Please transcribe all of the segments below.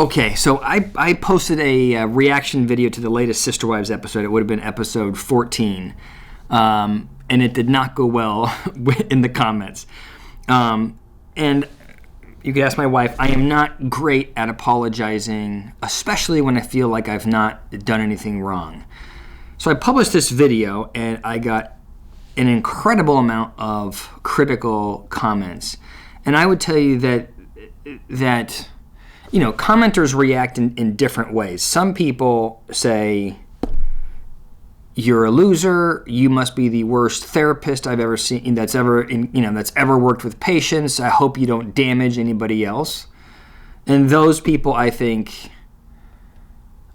Okay, so I posted a reaction video to the latest Sister Wives episode. It would have been episode 14. And it did not go well in the comments. And you could ask my wife, I am not great at apologizing, especially when I feel like I've not done anything wrong. So I published this video, and I got an incredible amount of critical comments. And I would tell you that commenters react in different ways. Some people say, you're a loser, you must be the worst therapist I've ever seen that's ever worked with patients. I hope you don't damage anybody else. And those people, I think,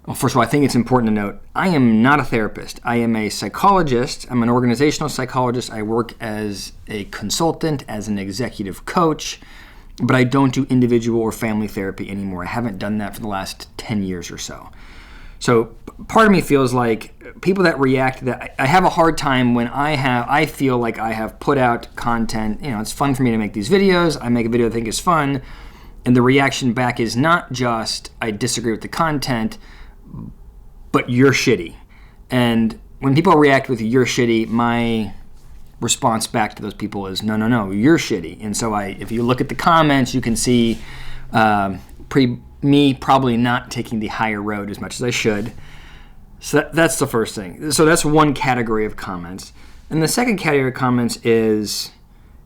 well, first of all, I think it's important to note, I am not a therapist. I am a psychologist. I'm an organizational psychologist. I work as a consultant, as an executive coach, but I don't do individual or family therapy anymore. I haven't done that for the last 10 years or so. So part of me feels like people that react to that, I have a hard time when I feel like I have put out content. It's fun for me to make these videos. I make a video I think is fun, and the reaction back is not just I disagree with the content, but you're shitty. And when people react with you're shitty, my response back to those people is no, you're shitty. And so if you look at the comments, you can see me probably not taking the higher road as much as I should. So that's the first thing. So that's one category of comments. And the second category of comments is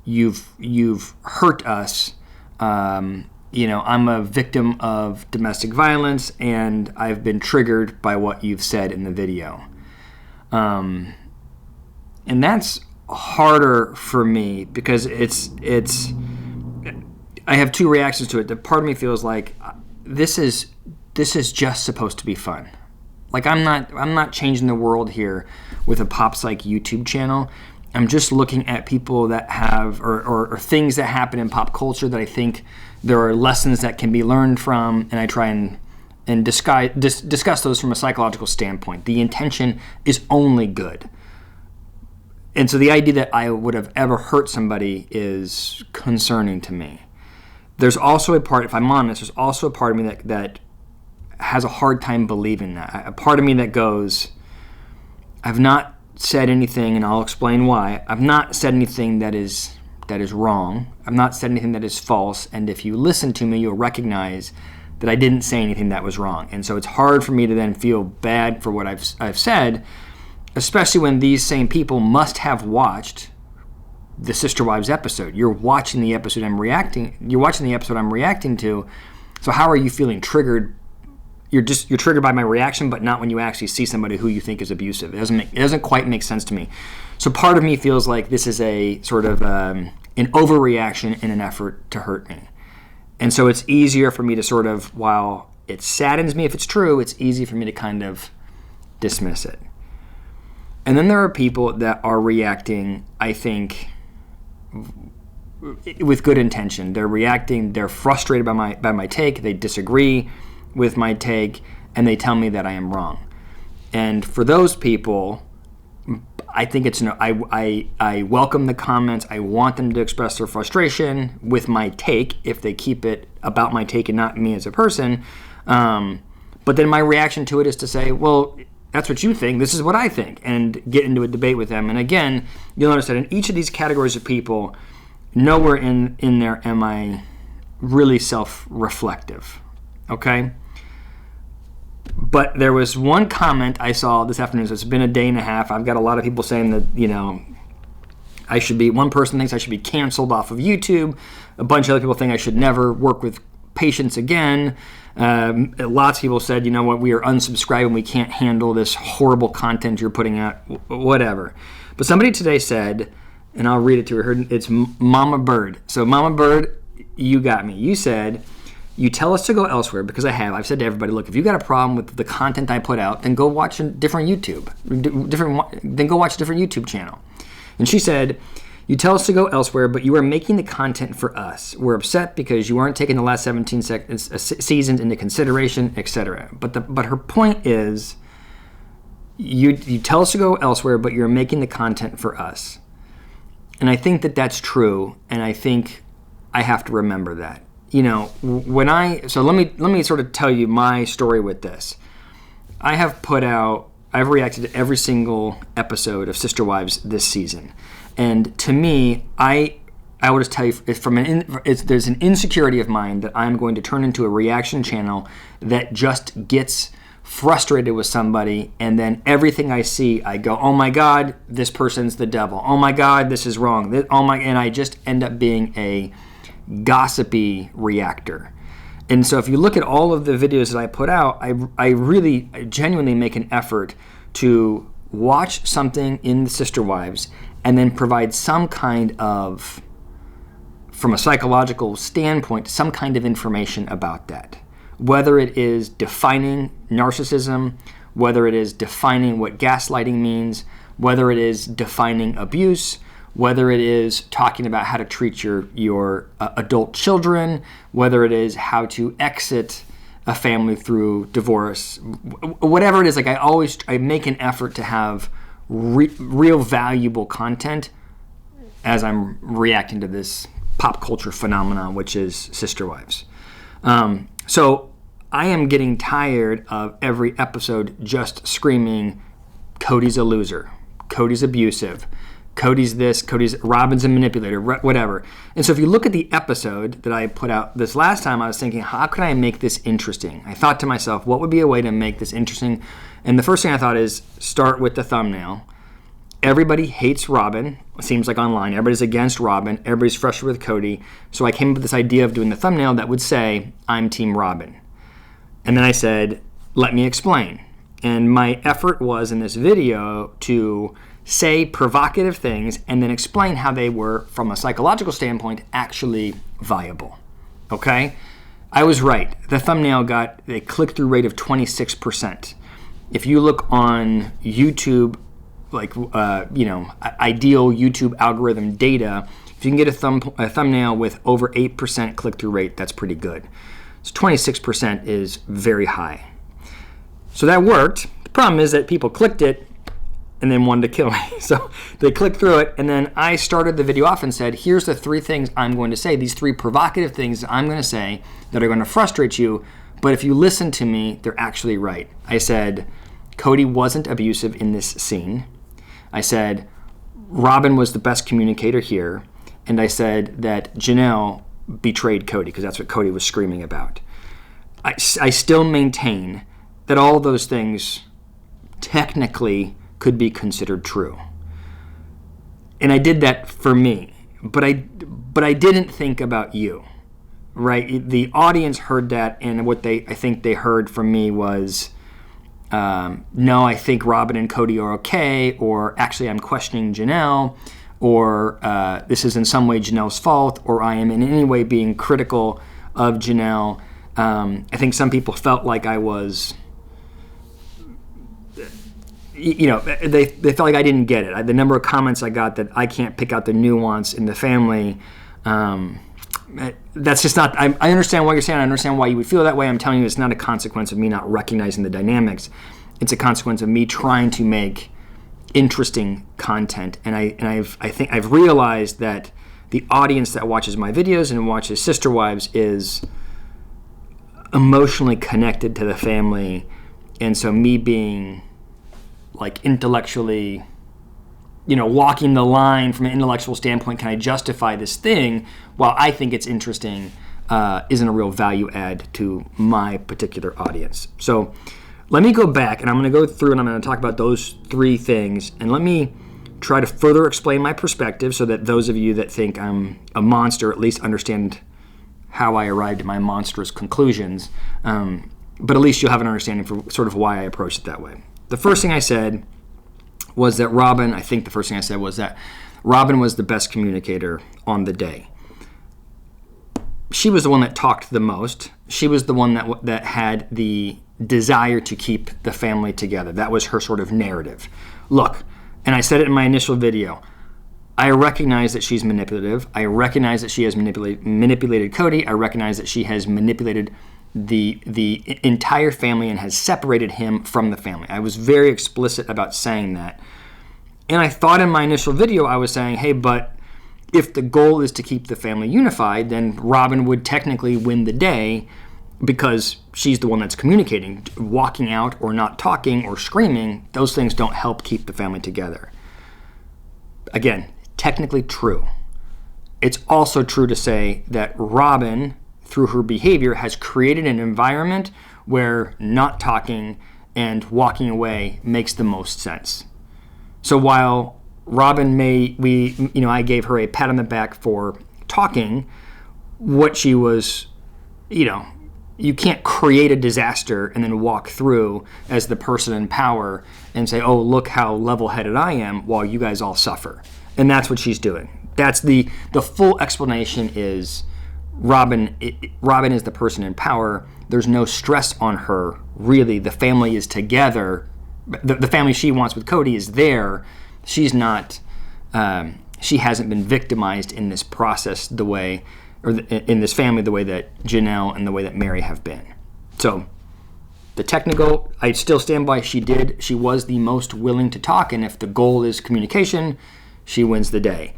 you've hurt us. I'm a victim of domestic violence, and I've been triggered by what you've said in the video. And that's harder for me because it's I have two reactions to it. The part of me feels like this is just supposed to be fun. Like I'm not changing the world here with a PSYCH YouTube channel. I'm just looking at people that have or things that happen in pop culture that I think there are lessons that can be learned from, and I try and discuss those from a psychological standpoint. The intention is only good. And so the idea that I would have ever hurt somebody is concerning to me. There's also a part, if I'm honest, there's also a part of me that has a hard time believing that. A part of me that goes, I've not said anything, and I'll explain why. I've not said anything that is wrong. I've not said anything that is false. And if you listen to me, you'll recognize that I didn't say anything that was wrong. And so it's hard for me to then feel bad for what I've said, especially when these same people must have watched the Sister Wives episode. You're watching the episode I'm reacting to. So how are you feeling triggered? You're triggered by my reaction, but not when you actually see somebody who you think is abusive. It doesn't quite make sense to me. So part of me feels like this is a sort of an overreaction in an effort to hurt me. And so it's easier for me to sort of, while it saddens me if it's true, it's easy for me to kind of dismiss it. And then there are people that are reacting, I think, with good intention. They're reacting, they're frustrated by my take, they disagree with my take, and they tell me that I am wrong. And for those people, I think I welcome the comments. I want them to express their frustration with my take if they keep it about my take and not me as a person. But then my reaction to it is to say, well, that's what you think, this is what I think, and get into a debate with them. And again, you'll notice that in each of these categories of people, nowhere in there am I really self-reflective, okay? But there was one comment I saw this afternoon, so it's been a day and a half. I've got a lot of people saying that, one person thinks I should be canceled off of YouTube. A bunch of other people think I should never work with patients again. Lots of people said, you know what, we are unsubscribing, we can't handle this horrible content you're putting out, whatever. But somebody today said, and I'll read it to her, it's Mama Bird. So Mama Bird, you got me. You said, you tell us to go elsewhere, because I've said to everybody, look, if you got a problem with the content I put out, then go watch a different YouTube, then go watch a different YouTube channel. And she said, you tell us to go elsewhere, but you are making the content for us. We're upset because you aren't taking the last 17 seasons into consideration, etc. But her point is, you tell us to go elsewhere, but you're making the content for us. And I think that that's true, and I think I have to remember that. let me sort of tell you my story with this. I've reacted to every single episode of Sister Wives this season. And to me, I will just tell you, there's an insecurity of mine that I'm going to turn into a reaction channel that just gets frustrated with somebody, and then everything I see, I go, oh my God, this person's the devil. Oh my God, this is wrong. And I just end up being a gossipy reactor. And so if you look at all of the videos that I put out, I really genuinely make an effort to watch something in the Sister Wives and then provide some kind of, from a psychological standpoint, some kind of information about that. Whether it is defining narcissism, whether it is defining what gaslighting means, whether it is defining abuse, whether it is talking about how to treat your adult children, whether it is how to exit a family through divorce, whatever it is, like I make an effort to have real valuable content as I'm reacting to this pop culture phenomenon, which is Sister Wives. So I am getting tired of every episode just screaming, Kody's a loser, Kody's abusive, Kody's this, Robyn's a manipulator, whatever. And so if you look at the episode that I put out this last time, I was thinking, how can I make this interesting? I thought to myself, what would be a way to make this interesting? And the first thing I thought is start with the thumbnail. Everybody hates Robyn, it seems like online. Everybody's against Robyn. Everybody's frustrated with Kody. So I came up with this idea of doing the thumbnail that would say, I'm Team Robyn. And then I said, let me explain. And my effort was in this video to say provocative things and then explain how they were, from a psychological standpoint, actually viable. Okay? I was right. The thumbnail got a click-through rate of 26%. If you look on YouTube, ideal YouTube algorithm data, if you can get a thumbnail with over 8% click-through rate, that's pretty good. So 26% is very high. So that worked. The problem is that people clicked it and then wanted to kill me. So they clicked through it, and then I started the video off and said, here's the 3 things I'm going to say, these 3 provocative things that I'm going to say that are going to frustrate you, but if you listen to me, they're actually right. I said, Kody wasn't abusive in this scene. I said, Robyn was the best communicator here, and I said that Janelle betrayed Kody, because that's what Kody was screaming about. I still maintain that all those things technically could be considered true. And I did that for me, but I didn't think about you, right? The audience heard that, and what I think they heard from me was, no, I think Robyn and Kody are okay, or actually I'm questioning Janelle, or this is in some way Janelle's fault, or I am in any way being critical of Janelle. I think some people felt like I was, they felt like I didn't get it. The number of comments I got that I can't pick out the nuance in the family, that's just not, I understand what you're saying. I understand why you would feel that way. I'm telling you, it's not a consequence of me not recognizing the dynamics. It's a consequence of me trying to make interesting content. And I think I've realized that the audience that watches my videos and watches Sister Wives is emotionally connected to the family. And so me being like intellectually, walking the line from an intellectual standpoint, can I justify this thing while I think it's interesting, isn't a real value add to my particular audience. So let me go back, and I'm going to go through and I'm going to talk about those 3 things, and let me try to further explain my perspective so that those of you that think I'm a monster at least understand how I arrived at my monstrous conclusions, but at least you'll have an understanding for sort of why I approached it that way. The first thing I said was that Robyn was the best communicator on the day. She was the one that talked the most. She was the one that had the desire to keep the family together. That was her sort of narrative. Look, and I said it in my initial video, I recognize that she's manipulative. I recognize that she has manipulated Kody. I recognize that she has manipulated the entire family and has separated him from the family. I was very explicit about saying that. And I thought in my initial video I was saying, hey, but if the goal is to keep the family unified, then Robyn would technically win the day because she's the one that's communicating. Walking out or not talking or screaming, those things don't help keep the family together. Again, technically true. It's also true to say that Robyn, through her behavior, has created an environment where not talking and walking away makes the most sense. So while Robyn I gave her a pat on the back for talking, what she was, you can't create a disaster and then walk through as the person in power and say, oh, look how level-headed I am while you guys all suffer. And that's what she's doing. That's the full explanation is Robyn is the person in power. There's no stress on her. Really, the family is together. The family she wants with Kody is there. She's not, she hasn't been victimized in this process in this family the way that Janelle and the way that Meri have been. So the technical, I still stand by. She was the most willing to talk, and if the goal is communication, she wins the day.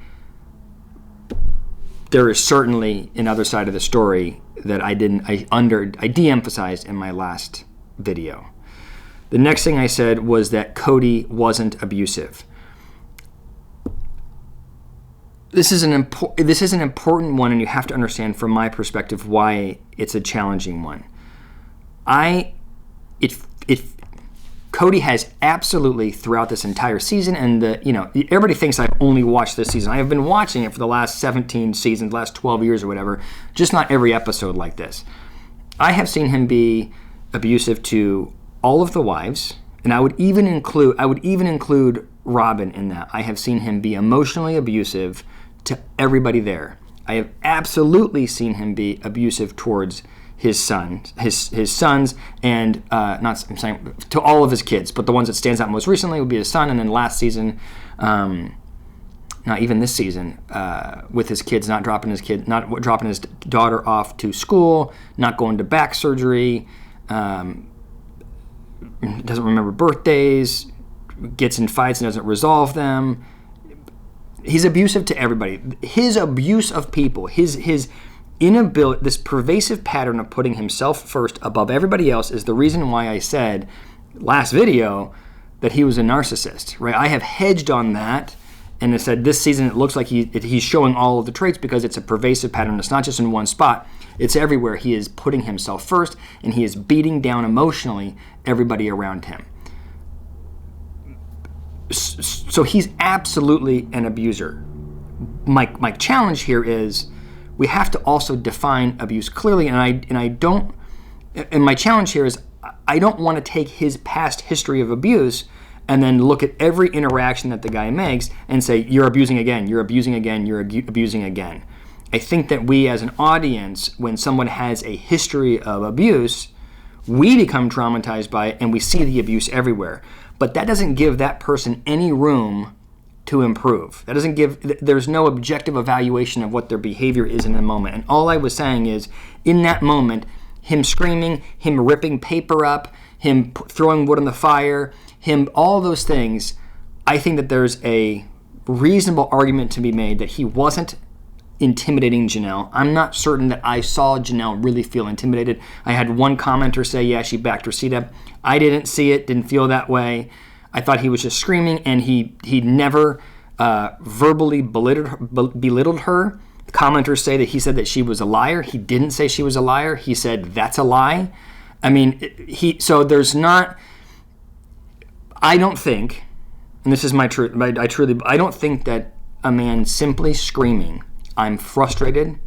There is certainly another side of the story that I de-emphasized in my last video. The next thing I said was that Kody wasn't abusive. This is an important one, and you have to understand from my perspective why it's a challenging one. Kody has absolutely throughout this entire season, and everybody thinks I've only watched this season. I have been watching it for the last 17 seasons, last 12 years or whatever, just not every episode like this. I have seen him be abusive to all of the wives, and I would even include Robyn in that. I have seen him be emotionally abusive to everybody there. I have absolutely seen him be abusive towards his sons, and I'm saying to all of his kids, but the ones that stands out most recently would be his son, and then last season, not even this season, with his kids, not dropping his daughter off to school, not going to back surgery, doesn't remember birthdays, gets in fights and doesn't resolve them. He's abusive to everybody. His abuse of people, his inability, this pervasive pattern of putting himself first above everybody else is the reason why I said last video that he was a narcissist, right? I have hedged on that and I said this season it looks like he's showing all of the traits because it's a pervasive pattern. It's not just in one spot. It's everywhere. He is putting himself first and he is beating down emotionally everybody around him. So he's absolutely an abuser. My challenge here is we have to also define abuse clearly, and my challenge here is I don't want to take his past history of abuse and then look at every interaction that the guy makes and say, you're abusing again, you're abusing again, you're abusing again. I think that we as an audience, when someone has a history of abuse, we become traumatized by it and we see the abuse everywhere. But that doesn't give that person any room to improve. There's no objective evaluation of what their behavior is in the moment. And all I was saying is, in that moment, him screaming, him ripping paper up, him throwing wood on the fire, all those things, I think that there's a reasonable argument to be made that he wasn't intimidating Janelle. I'm not certain that I saw Janelle really feel intimidated. I had one commenter say, yeah, she backed her seat up. I didn't see it, didn't feel that way. I thought he was just screaming, and he never verbally belittled her. Commenters say that he said that she was a liar. He didn't say she was a liar. He said that's a lie. I mean, I don't think, and this is my truth, I don't think that a man simply screaming, I'm frustrated,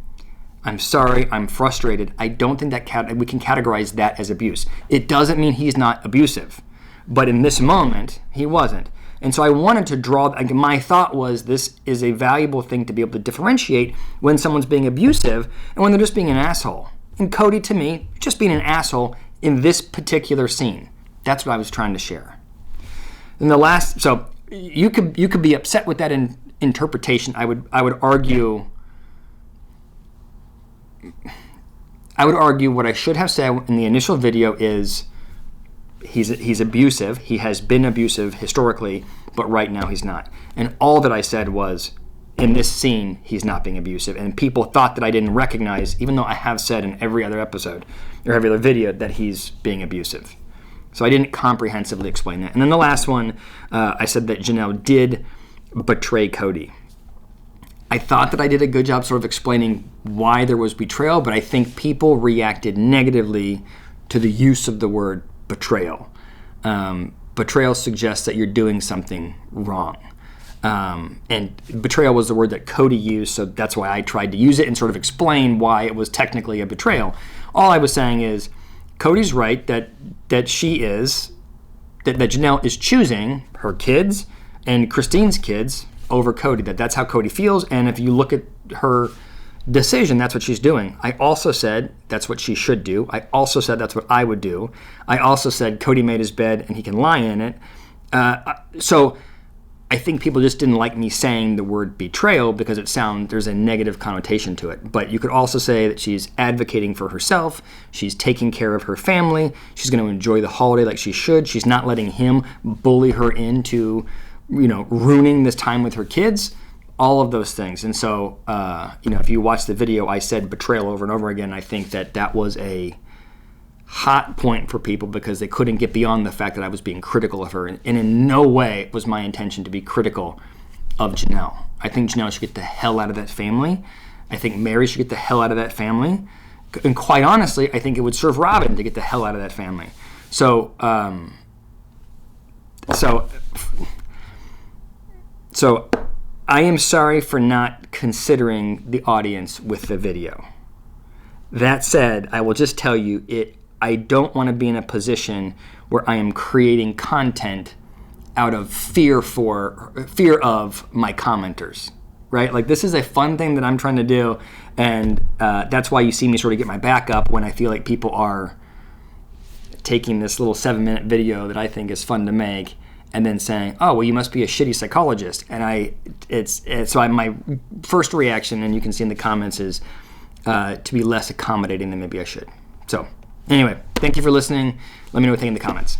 I'm sorry, I'm frustrated, I don't think that we can categorize that as abuse. It doesn't mean he's not abusive, but in this moment, he wasn't. And so I wanted to my thought was this is a valuable thing to be able to differentiate when someone's being abusive and when they're just being an asshole. And Kody, to me, just being an asshole in this particular scene. That's what I was trying to share. And so you could be upset with that interpretation. I would argue what I should have said in the initial video is he's abusive. He has been abusive historically, but right now he's not. And all that I said was in this scene, he's not being abusive. And people thought that I didn't recognize, even though I have said in every other episode or every other video that he's being abusive. So I didn't comprehensively explain that. And then the last one, I said that Janelle did betray Kody. I thought that I did a good job sort of explaining why there was betrayal, but I think people reacted negatively to the use of the word betrayal. Betrayal suggests that you're doing something wrong. And betrayal was the word that Kody used, so that's why I tried to use it and sort of explain why it was technically a betrayal. All I was saying is, Kody's right that Janelle is choosing her kids and Christine's kids over Kody, that's how Kody feels, and if you look at her decision, that's what she's doing. I also said that's what she should do. I also said that's what I would do. I also said Kody made his bed and he can lie in it. So I think people just didn't like me saying the word betrayal because there's a negative connotation to it. But you could also say that she's advocating for herself. She's taking care of her family. She's going to enjoy the holiday like she should. She's not letting him bully her into, ruining this time with her kids. All of those things. And so, if you watch the video, I said betrayal over and over again. I think that was a hot point for people because they couldn't get beyond the fact that I was being critical of her. And in no way was my intention to be critical of Janelle. I think Janelle should get the hell out of that family. I think Meri should get the hell out of that family. And quite honestly, I think it would serve Robyn to get the hell out of that family. So I am sorry for not considering the audience with the video. That said, I will just tell you, I don't want to be in a position where I am creating content out of fear of my commenters, right? Like, this is a fun thing that I'm trying to do, and that's why you see me sort of get my back up when I feel like people are taking this little 7-minute video that I think is fun to make and then saying, oh, well, you must be a shitty psychologist. And my first reaction, and you can see in the comments, is to be less accommodating than maybe I should. So anyway, thank you for listening. Let me know what you think in the comments.